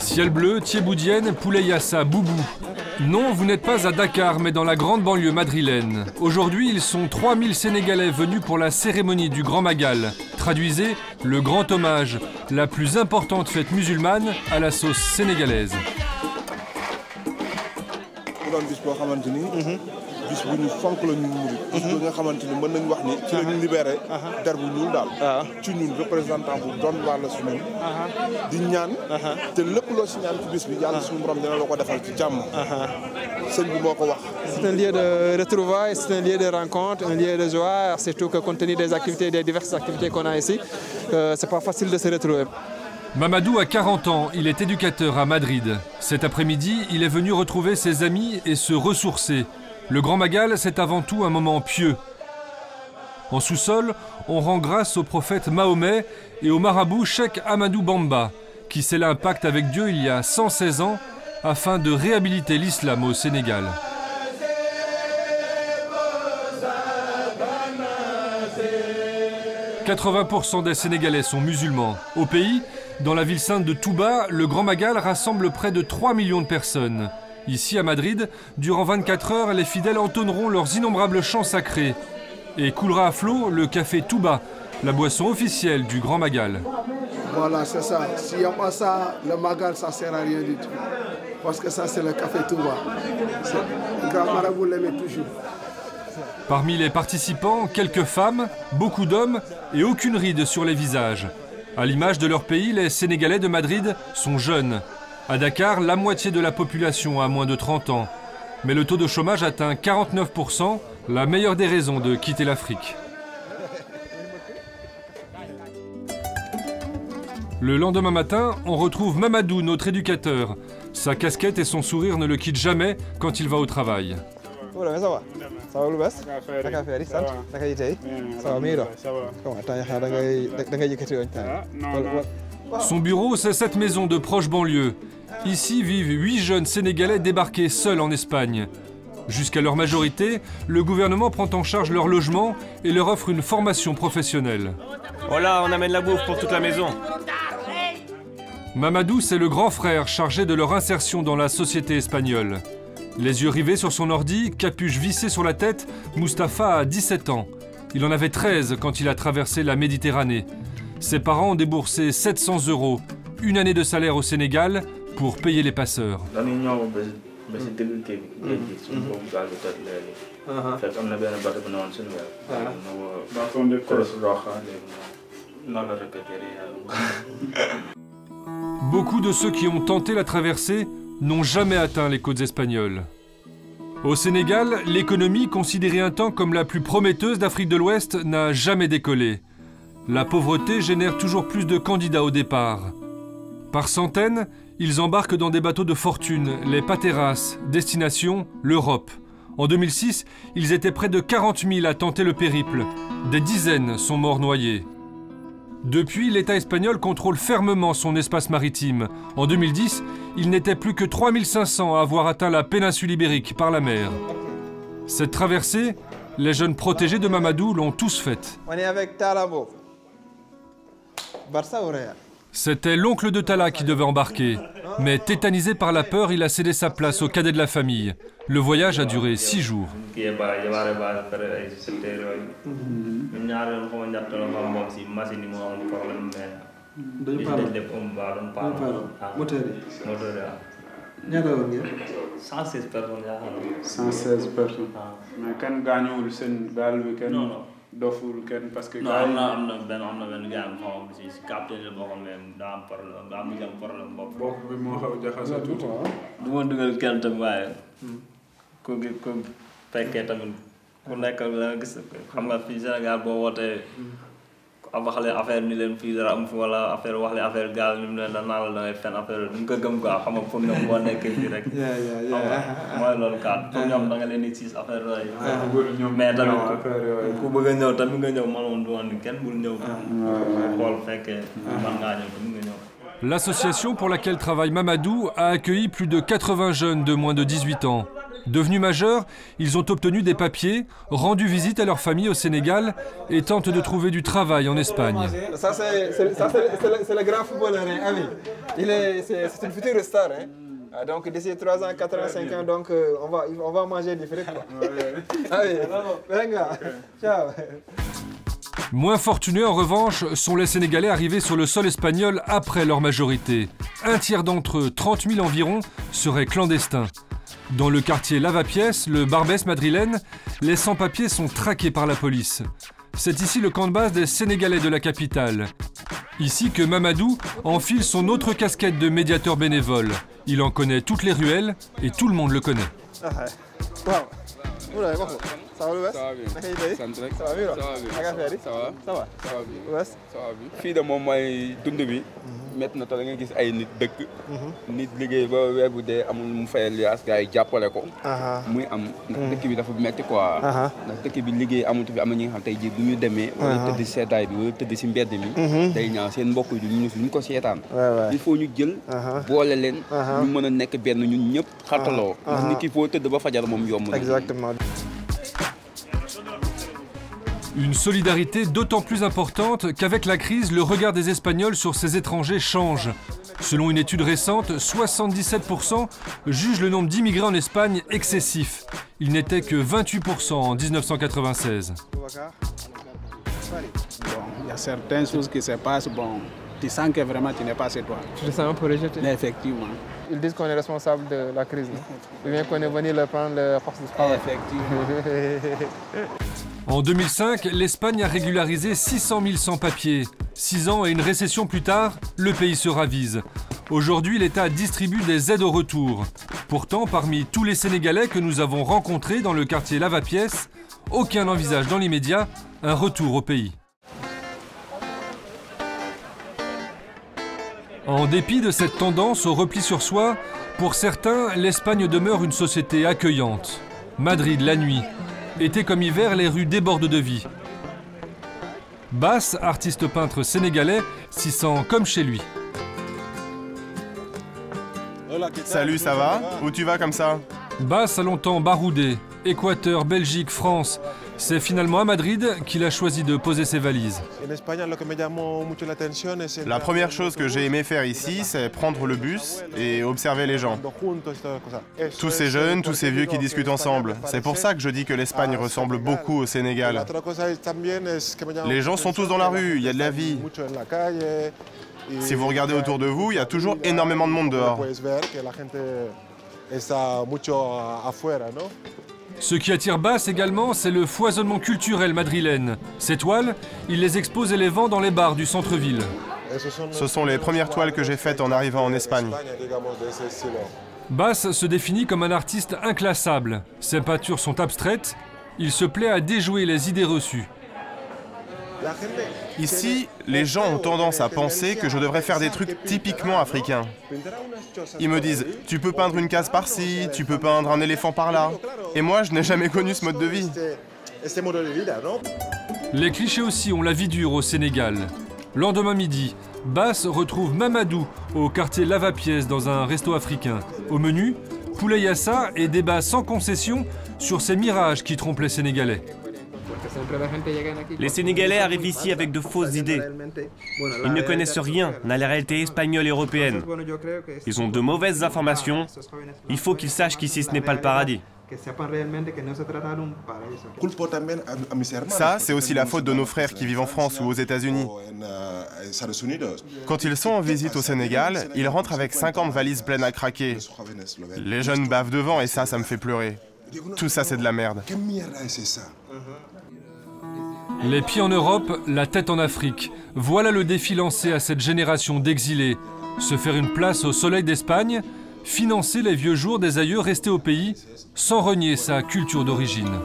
Ciel bleu, thieboudienne, poulet yassa, boubou. Non, vous n'êtes pas à Dakar, mais dans la grande banlieue madrilène. Aujourd'hui, ils sont 3000 Sénégalais venus pour la cérémonie du Grand Magal. Traduisez, le grand hommage, la plus importante fête musulmane à la sauce sénégalaise. bis bu ñu fonk la ñu murit bis bi nga xamante ni mën nañu wax ni ci la ñu libéré der bu ñuul daal ci ñun représentant bu doon waar la su ñun di ñaan te lépp loo si ñaan ci bis bi yàlla suñu borom dina la ko defal ci jàmm sëñ bi moo ko wax. C'est un lieu de retrouvailles, c'est un lieu de rencontre, un lieu de joie, surtout que compte tenu des activités, des diverses activités qu'on a ici, c'est pas facile de se retrouver. Mamadou a 40 ans, il est éducateur à Madrid. Cet après-midi, il est venu retrouver ses amis et se ressourcer. Le Grand Magal, c'est avant tout un moment pieux. En sous-sol, on rend grâce au prophète Mahomet et au marabout Cheikh Ahmadou Bamba, qui scella un pacte avec Dieu il y a 116 ans afin de réhabiliter l'islam au Sénégal. 80% des Sénégalais sont musulmans. Au pays, dans la ville sainte de Touba, le Grand Magal rassemble près de 3 millions de personnes. Ici, à Madrid, durant 24 heures, les fidèles entonneront leurs innombrables chants sacrés. Et coulera à flot le café Touba, la boisson officielle du Grand Magal. Voilà, c'est ça. S'il n'y a pas ça, le Magal, ça ne sert à rien du tout. Parce que ça, c'est le café Touba. Le Grand Marabout l'aimait toujours. Parmi les participants, quelques femmes, beaucoup d'hommes et aucune ride sur les visages. À l'image de leur pays, les Sénégalais de Madrid sont jeunes. À Dakar, la moitié de la population a moins de 30 ans. Mais le taux de chômage atteint 49%, la meilleure des raisons de quitter l'Afrique. Le lendemain matin, on retrouve Mamadou, notre éducateur. Sa casquette et son sourire ne le quittent jamais quand il va au travail. Son bureau, c'est cette maison de proche banlieue. Ici vivent 8 jeunes Sénégalais débarqués seuls en Espagne. Jusqu'à leur majorité, le gouvernement prend en charge leur logement et leur offre une formation professionnelle. Voilà, on amène la bouffe pour toute la maison. Mamadou, c'est le grand frère chargé de leur insertion dans la société espagnole. Les yeux rivés sur son ordi, capuche vissée sur la tête, Mustapha a 17 ans. Il en avait 13 quand il a traversé la Méditerranée. Ses parents ont déboursé 700 €, une année de salaire au Sénégal, pour payer les passeurs. Beaucoup de ceux qui ont tenté la traversée n'ont jamais atteint les côtes espagnoles. Au Sénégal, l'économie, considérée un temps comme la plus prometteuse d'Afrique de l'Ouest, n'a jamais décollé. La pauvreté génère toujours plus de candidats au départ. Par centaines, ils embarquent dans des bateaux de fortune, les Pateras, destination l'Europe. En 2006, ils étaient près de 40 000 à tenter le périple. Des dizaines sont morts noyés. Depuis, l'État espagnol contrôle fermement son espace maritime. En 2010, il n'était plus que 3500 à avoir atteint la péninsule ibérique par la mer. Cette traversée, les jeunes protégés de Mamadou l'ont tous faite. On est avec Talabo. Barça ou Real? C'était l'oncle de Tala qui devait embarquer. Mais tétanisé par la peur, il a cédé sa place au cadet de la famille. Le voyage a duré 6 jours. ñaata woon ngeen. 116 personnes yaa xam. 116 personnes. mais kenn gaañuwul seen gaal bi kenn. non non doful kenn parce que. non am na benn gars bu xaw ma si capitaine la boo xam ne daa am problème daa am problème bopp. bopp bi moo xaw a jaxase tuuti. du ma dugal kenn tamit waaye. ku fekkee tamit ku nekk da nga gis xam nga fii Sénégal boo wootee. wax leen affaire ni leen fii dara am fi wala affaire wax leen affaire gaal ni mu ne da naa la da ngay fen affaire duñ ko gëm quoi xam nga pour ñoom boo nekkee fii rek. mooy loolu kat pour ñoom da nga leen di siis affaire yooyu. mais tamit ku bëgg a ñëw tamit nga ñëw mënoon du woon kenn bul ñëw. xool fekkee mën ngaa ñëw tamit nga ñëw. L'association pour laquelle travaille Mamadou a accueilli plus de 80 jeunes de moins de 18 ans. Devenus majeurs, ils ont obtenu des papiers, rendu visite à leur famille au Sénégal et tentent de trouver du travail en Espagne. Ça, c'est le grand footballeur, hein, Ami. C'est une future star. Hein. Donc d'ici 3 ans, 4 ans, 5 ans, donc, on va manger des frites. Allez, venga, ciao. Moins fortunés en revanche sont les Sénégalais arrivés sur le sol espagnol après leur majorité. Un tiers d'entre eux, 30 000 environ, seraient clandestins. Dans le quartier Lavapiés, le Barbès madrilène, les sans-papiers sont traqués par la police. C'est ici le camp de base des Sénégalais de la capitale. Ici que Mamadou enfile son autre casquette de médiateur bénévole. Il en connaît toutes les ruelles et tout le monde le connaît. Ça va le West? Ça va bien. Ça va bien. Ça va. Ça va. West? Ça va bien. Fii de moom mooy dund bi métti na te da nga gis ay nit dëkk. Nit liggéey ba weer bu dee amul mu fayal liaas gars yi jàppale ko. muy am ndax dëkk bi dafa métti quoi. ndax dëkk bi liggéey amatu fi am na ñi nga xam tey jii bu ñu demee. wala tëdd si seddaay bi wala tëdd si mbedd mi. day ñaaw seen mbokk yi duñu ko seetaan. il faut ñu jël. boole leen. ñu mën a nekk benn ñun ñëpp xartaloo. ndax nit ki foo tëdd ba fajar moom yomb na. Exactement. Une solidarité d'autant plus importante qu'avec la crise, le regard des Espagnols sur ces étrangers change. Selon une étude récente, 77% jugent le nombre d'immigrés en Espagne excessif. Il n'était que 28% en 1996. Il y a certaines choses qui se passent, bon, tu sens que vraiment tu n'es pas chez toi. Tu te sens un peu rejeté? Effectivement. Ils disent qu'on est responsable de la crise, ou bien qu'on est venu leur prendre leur force de travail. Effectivement. En 2005, l'Espagne a régularisé 600 000 sans-papiers. 6 ans et une récession plus tard, le pays se ravise. Aujourd'hui, l'État distribue des aides au retour. Pourtant, parmi tous les Sénégalais que nous avons rencontrés dans le quartier Lavapiés, aucun n'envisage dans l'immédiat un retour au pays. En dépit de cette tendance au repli sur soi, pour certains, l'Espagne demeure une société accueillante. Madrid, la nuit. Été comme hiver, les rues débordent de vie. Bass, artiste peintre sénégalais, s'y sent comme chez lui. Salut, ça va? Où tu vas comme ça? Bass a longtemps baroudé. Équateur, Belgique, France. C'est finalement à Madrid qu'il a choisi de poser ses valises. La première chose que j'ai aimé faire ici, c'est prendre le bus et observer les gens. Tous ces jeunes, tous ces vieux qui discutent ensemble. C'est pour ça que je dis que l'Espagne ressemble beaucoup au Sénégal. Les gens sont tous dans la rue, il y a de la vie. Si vous regardez autour de vous, il y a toujours énormément de monde dehors. Ce qui attire Bass également, c'est le foisonnement culturel madrilène. Ces toiles, il les expose et les vend dans les bars du centre-ville. Ce sont les premières toiles que j'ai faites en arrivant en Espagne. Bass se définit comme un artiste inclassable. Ses peintures sont abstraites. Il se plaît à déjouer les idées reçues. Ici, les gens ont tendance à penser que je devrais faire des trucs typiquement africains. Ils me disent, tu peux peindre une case par-ci, tu peux peindre un éléphant par-là. Et moi, je n'ai jamais connu ce mode de vie. Les clichés aussi ont la vie dure au Sénégal. Lendemain midi, Bass retrouve Mamadou au quartier Lavapiés dans un resto africain. Au menu, poulet yassa et débat sans concession sur ces mirages qui trompent les Sénégalais. Les Sénégalais arrivent ici avec de fausses idées. Ils ne connaissent rien à la réalité espagnole et européenne. Ils ont de mauvaises informations. Il faut qu'ils sachent qu'ici ce n'est pas le paradis. Ça, c'est aussi la faute de nos frères qui vivent en France ou aux États-Unis. Quand ils sont en visite au Sénégal, ils rentrent avec 50 valises pleines à craquer. Les jeunes bavent devant et ça me fait pleurer. Tout ça, c'est de la merde. Les pieds en Europe, la tête en Afrique. Voilà le défi lancé à cette génération d'exilés. Se faire une place au soleil d'Espagne, financer les vieux jours des aïeux restés au pays, sans renier sa culture d'origine.